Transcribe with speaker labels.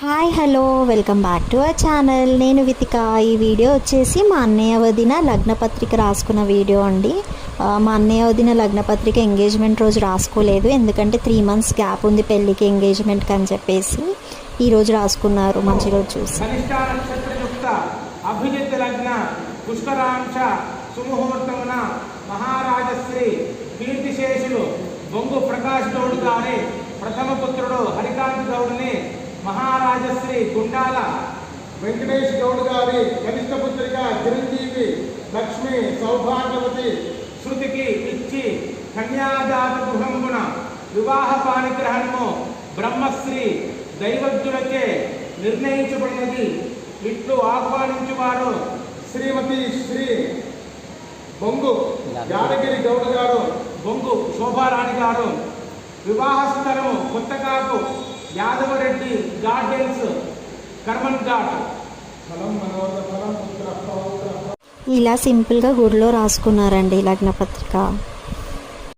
Speaker 1: Hi hello welcome back to our channel. నేను వితిక. ఈ video వచ్చేసి మా అన్నయ్య వదిన లగ్నపత్రిక రాసుకున్న వీడియో అండి. మా అన్నయ్య వదిన లగ్నపత్రిక ఎంగేజ్మెంట్ రోజు రాసుకోలేదు, ఎందుకంటే 3 months గ్యాప్ ఉంది పెళ్ళికి ఎంగేజ్మెంట్కి అని చెప్పేసి ఈరోజు రాసుకున్నారు మంచి రోజు చూసి.
Speaker 2: అభిజిత్ లగ్న పుష్కరాంశ సుముహూర్తమున మహారాజశ్రీ కీర్తిశేషులు బొంగు ప్రకాష్ గౌడ్ గారి ప్రథమ పుత్రుడు హరికాంత్ గౌడ్ని మహారాజశ్రీ గుండాల
Speaker 3: వెంకటేష్ గౌడ్ గారి కనిష్ట పుత్రిక చిరంజీవి లక్ష్మి సౌభాగ్యవతి
Speaker 2: శృతికి ఇచ్చి కన్యాదాత గృహంబున వివాహ పాణిగ్రహణము బ్రహ్మశ్రీ దైవజ్ఞులచే నిర్ణయించబడినది. ఇట్లు ఆహ్వానించువారు
Speaker 3: శ్రీమతి శ్రీ బొంగు యాదగిరి గౌడ్ గారు,
Speaker 2: బొంగు శోభారాణి గారు. వివాహ స్థలము కొత్తకాపు యాదవరెడ్డి గార్డెన్స్, కర్మన్ ఘాట్.
Speaker 1: ఇలా సింపుల్గా గుడిలో రాసుకున్నారండి లగ్నపత్రిక.